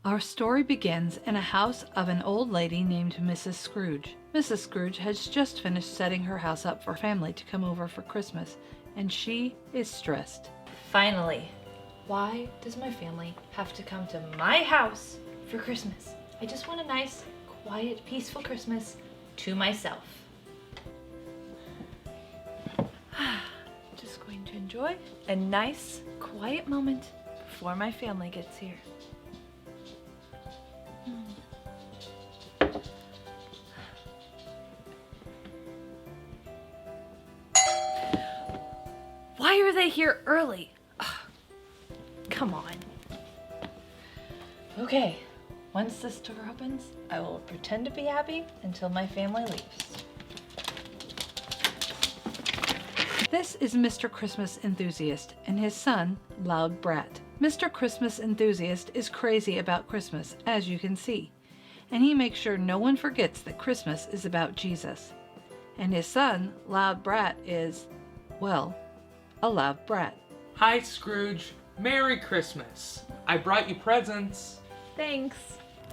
Our story begins in a house of an old lady named Mrs. Scrooge. Mrs. Scrooge has just finished setting her house up for family to come over for Christmas, and she is stressed. Finally. Why does my family have to come to my house for Christmas? I just want a nice, quiet, peaceful Christmas to myself. Just going to enjoy a nice, quiet moment before my family gets here. Why are they here early? Ugh, come on. Okay, once this door opens, I will pretend to be happy until my family leaves. This is Mr. Christmas Enthusiast and his son, Loud Brat. Mr. Christmas Enthusiast is crazy about Christmas, as you can see, and he makes sure no one forgets that Christmas is about Jesus. And his son, Loud Brat, is, well, a loud brat. Hi, Scrooge. Merry Christmas. I brought you presents. Thanks.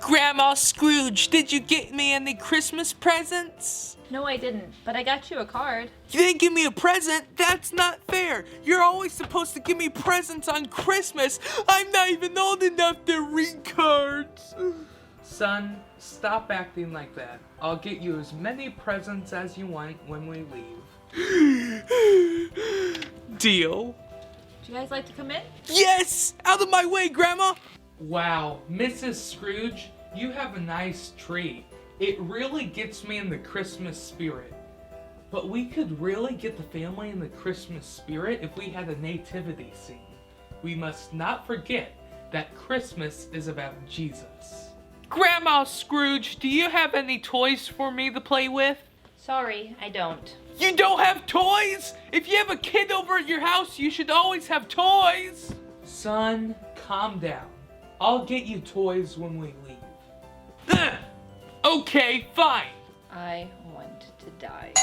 Grandma Scrooge, did you get me any Christmas presents? No, I didn't, but I got you a card. You didn't give me a present? That's not fair. You're always supposed to give me presents on Christmas. I'm not even old enough to read cards. Son, stop acting like that. I'll get you as many presents as you want when we leave. Deal. Would you guys like to come in? Yes! Out of my way, Grandma! Wow, Mrs. Scrooge, you have a nice tree. It really gets me in the Christmas spirit. But we could really get the family in the Christmas spirit if we had a nativity scene. We must not forget that Christmas is about Jesus. Grandma Scrooge, do you have any toys for me to play with? Sorry, I don't. You don't have toys? If you have a kid over at your house, you should always have toys. Son, calm down. I'll get you toys when we leave. Ugh. Okay, fine. I want to die.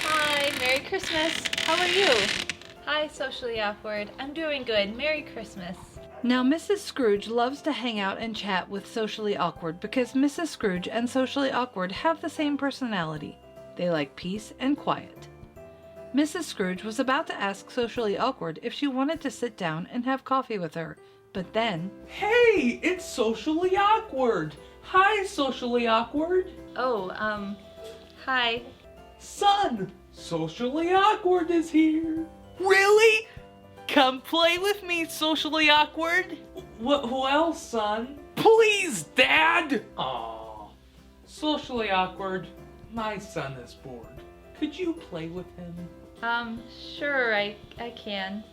Hi, Merry Christmas. How are you? Hi, socially awkward. I'm doing good. Merry Christmas. Now, Mrs. Scrooge loves to hang out and chat with Socially Awkward because Mrs. Scrooge and Socially Awkward have the same personality. They like peace and quiet. Mrs. Scrooge was about to ask Socially Awkward if she wanted to sit down and have coffee with her, but then... Hey, it's Socially Awkward. Hi, Socially Awkward. Oh, hi. Son, Socially Awkward is here. Really? Come play with me, Socially Awkward. Who else, son? Please, Dad. Aw. Socially Awkward, my son is bored. Could you play with him? Sure, I can.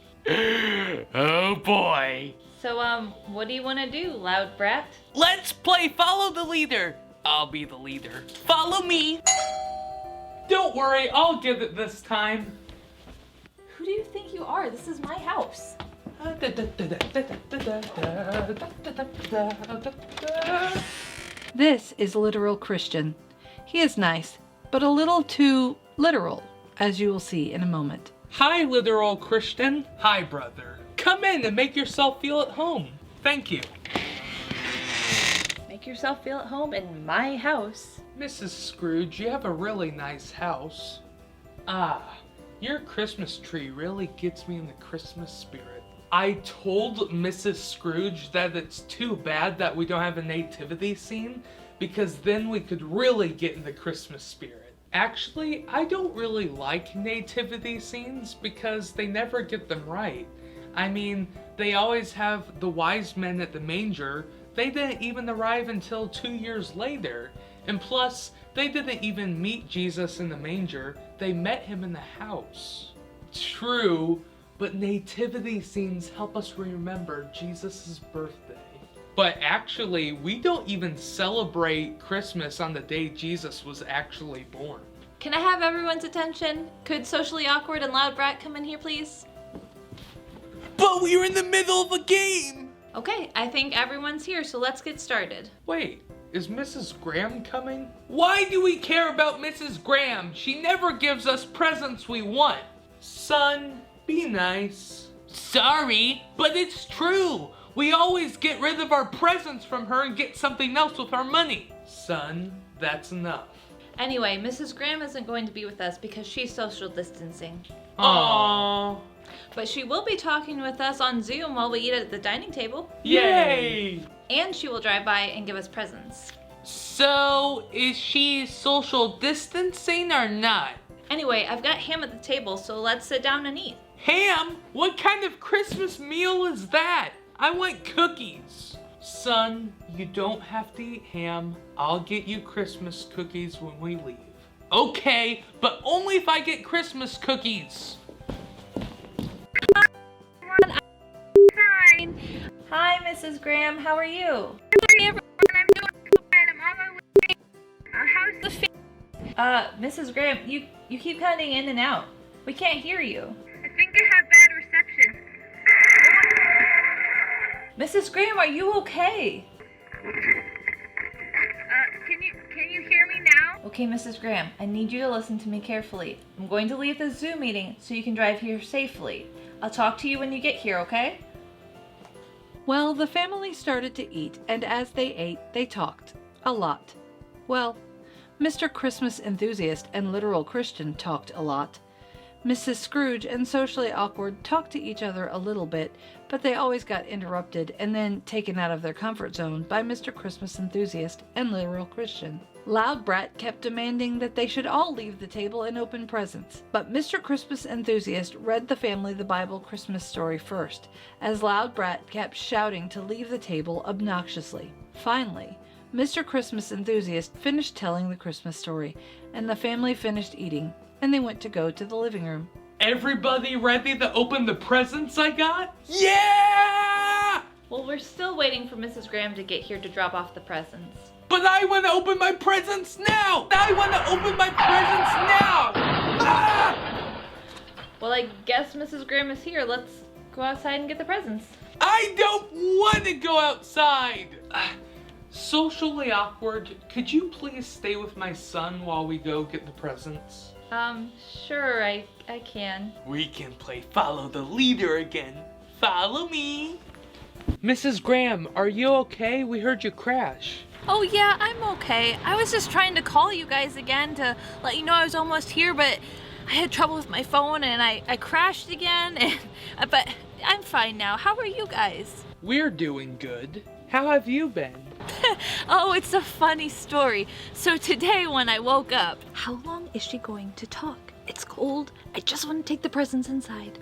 Oh boy. So, what do you want to do, Loud Brat? Let's play Follow the Leader. I'll be the leader. Follow me. Don't worry, I'll get it this time. Who do you think you are? This is my house. This is Literal Christian. He is nice, but a little too literal, as you will see in a moment. Hi, literal Christian. Hi, brother. Come in and make yourself feel at home. Thank you. Make yourself feel at home in my house. Mrs. Scrooge, you have a really nice house. Ah, your Christmas tree really gets me in the Christmas spirit. I told Mrs. Scrooge that it's too bad that we don't have a nativity scene, because then we could really get in the Christmas spirit. Actually, I don't really like nativity scenes because they never get them right. I mean, they always have the wise men at the manger. They didn't even arrive until 2 years later. And plus, they didn't even meet Jesus in the manger. They met him in the house. True, but nativity scenes help us remember Jesus' birthday. But actually, we don't even celebrate Christmas on the day Jesus was actually born. Can I have everyone's attention? Could Socially Awkward and Loud Brat come in here, please? But we were in the middle of a game. Okay, I think everyone's here, so let's get started. Wait, is Mrs. Graham coming? Why do we care about Mrs. Graham? She never gives us presents we want. Son, Be nice. Sorry, but it's true. We always get rid of our presents from her and get something else with our money. Son, that's enough. Anyway, Mrs. Graham isn't going to be with us because she's social distancing. Aww. But she will be talking with us on Zoom while we eat at the dining table. Yay! And she will drive by and give us presents. So, is she social distancing or not? Anyway, I've got ham at the table, so let's sit down and eat. Ham? What kind of Christmas meal is that? I want cookies. Son, you don't have to eat ham. I'll get you Christmas cookies when we leave. Okay, but only if I get Christmas cookies. Fine. Hi, Mrs. Graham. How are you? Sorry, everyone. I'm doing fine. I'm on my way. How's the Mrs. Graham, you keep cutting in and out. We can't hear you. I think I have bad reception. Mrs. Graham, are you okay? Can you hear me now? Okay, Mrs. Graham, I need you to listen to me carefully. I'm going to leave the Zoom meeting so you can drive here safely. I'll talk to you when you get here, okay? Well, the family started to eat, and as they ate, they talked. A lot. Well, Mr. Christmas Enthusiast and Literal Christian talked a lot. Mrs. Scrooge and Socially Awkward talked to each other a little bit, but they always got interrupted and then taken out of their comfort zone by Mr. Christmas Enthusiast and Literal Christian. Loud Brat kept demanding that they should all leave the table and open presents, but Mr. Christmas Enthusiast read the family the Bible Christmas story first, as Loud Brat kept shouting to leave the table obnoxiously. Finally, Mr. Christmas Enthusiast finished telling the Christmas story, and the family finished eating, and they went to go to the living room. Everybody ready to open the presents I got? Yeah! Well, we're still waiting for Mrs. Graham to get here to drop off the presents. But I want to open my presents now! I want to open my presents now! Ah! Well, I guess Mrs. Graham is here. Let's go outside and get the presents. I don't want to go outside! Socially Awkward, could you please stay with my son while we go get the presents? Sure, I can. We can play follow the leader again. Follow me. Mrs. Graham, are you okay? We heard you crash. Oh yeah, I'm okay. I was just trying to call you guys again to let you know I was almost here, but I had trouble with my phone and I crashed again. But I'm fine now. How are you guys? We're doing good. How have you been? Oh, it's a funny story. So today when I woke up, how long is she going to talk? It's cold. I just want to take the presents inside.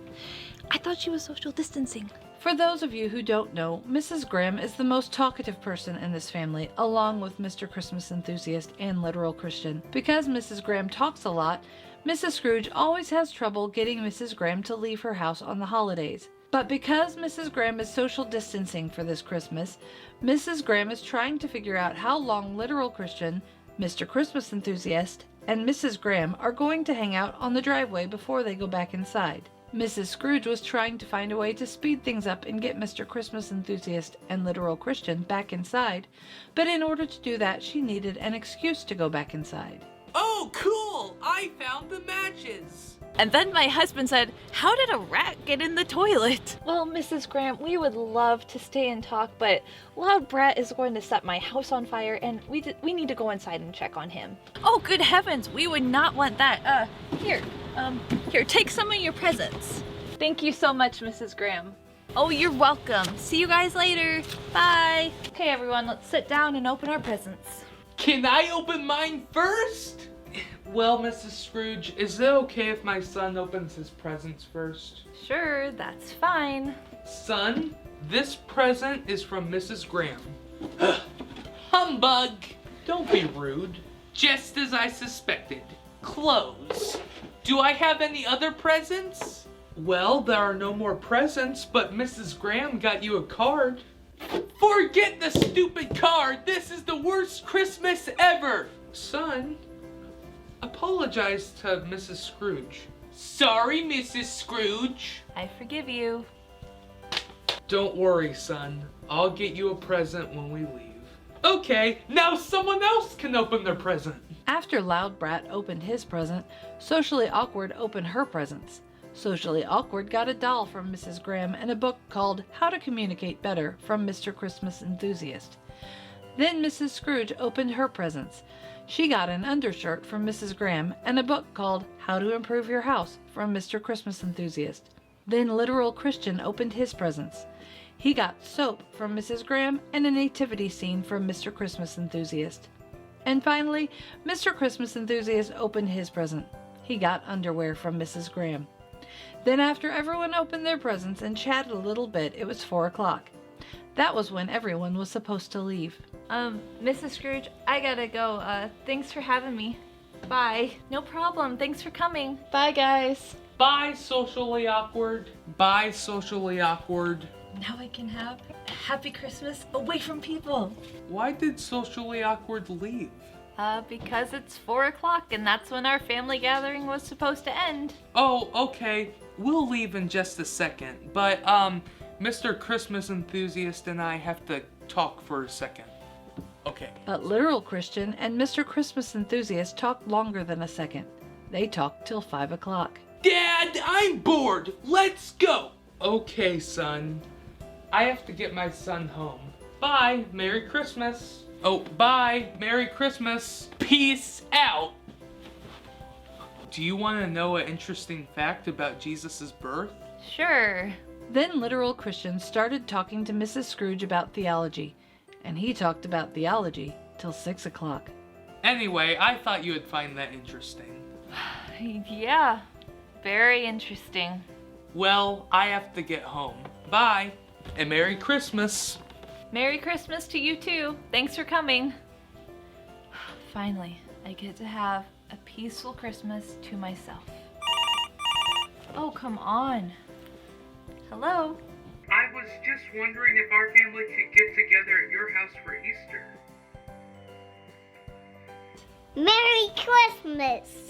I thought she was social distancing. For those of you who don't know, Mrs. Graham is the most talkative person in this family, along with Mr. Christmas Enthusiast and Literal Christian. Because Mrs. Graham talks a lot, Mrs. Scrooge always has trouble getting Mrs. Graham to leave her house on the holidays. But because Mrs. Graham is social distancing for this Christmas, Mrs. Graham is trying to figure out how long Literal Christian, Mr. Christmas Enthusiast, and Mrs. Graham are going to hang out on the driveway before they go back inside. Mrs. Scrooge was trying to find a way to speed things up and get Mr. Christmas Enthusiast and Literal Christian back inside, but in order to do that, she needed an excuse to go back inside. Oh, cool! I found the matches! And then my husband said, "How did a rat get in the toilet?" Well, Mrs. Graham, we would love to stay and talk, but Loud Brat is going to set my house on fire, and we need to go inside and check on him. Oh, good heavens, we would not want that. Here, take some of your presents. Thank you so much, Mrs. Graham. Oh, you're welcome. See you guys later. Bye. Okay, everyone, let's sit down and open our presents. Can I open mine first? Well, Mrs. Scrooge, is it okay if my son opens his presents first? Sure, that's fine. Son, this present is from Mrs. Graham. Humbug! Don't be rude. Just as I suspected. Clothes. Do I have any other presents? Well, there are no more presents, but Mrs. Graham got you a card. Forget the stupid card! This is the worst Christmas ever! Son, apologize to Mrs. Scrooge. Sorry, Mrs. Scrooge. I forgive you. Don't worry, son. I'll get you a present when we leave. Okay, now someone else can open their present. After Loud Brat opened his present, Socially Awkward opened her presents. Socially Awkward got a doll from Mrs. Graham and a book called How to Communicate Better from Mr. Christmas Enthusiast. Then Mrs. Scrooge opened her presents. She got an undershirt from Mrs. Graham and a book called How to Improve Your House from Mr. Christmas Enthusiast. Then Literal Christian opened his presents. He got soap from Mrs. Graham and a nativity scene from Mr. Christmas Enthusiast. And finally, Mr. Christmas Enthusiast opened his present. He got underwear from Mrs. Graham. Then after everyone opened their presents and chatted a little bit, it was 4 o'clock. That was when everyone was supposed to leave. Mrs. Scrooge, I gotta go. Thanks for having me. Bye. No problem. Thanks for coming. Bye, guys. Bye, socially awkward. Bye, socially awkward. Now I can have a happy Christmas away from people. Why did socially awkward leave? Because it's 4 o'clock and that's when our family gathering was supposed to end. Oh, okay. We'll leave in just a second. But, Mr. Christmas Enthusiast and I have to talk for a second. Okay. But Literal Christian and Mr. Christmas Enthusiast talked longer than a second. They talked till 5 o'clock. Dad, I'm bored. Let's go. Okay, son. I have to get my son home. Bye. Merry Christmas. Oh, bye. Merry Christmas. Peace out. Do you want to know an interesting fact about Jesus' birth? Sure. Then Literal Christian started talking to Mrs. Scrooge about theology, and he talked about theology till 6 o'clock. Anyway, I thought you would find that interesting. Yeah, very interesting. Well, I have to get home. Bye. And Merry Christmas. Merry Christmas to you too. Thanks for coming. Finally, I get to have a peaceful Christmas to myself. Oh, come on. Hello? I was just wondering if our family could get together at your house for Easter. Merry Christmas!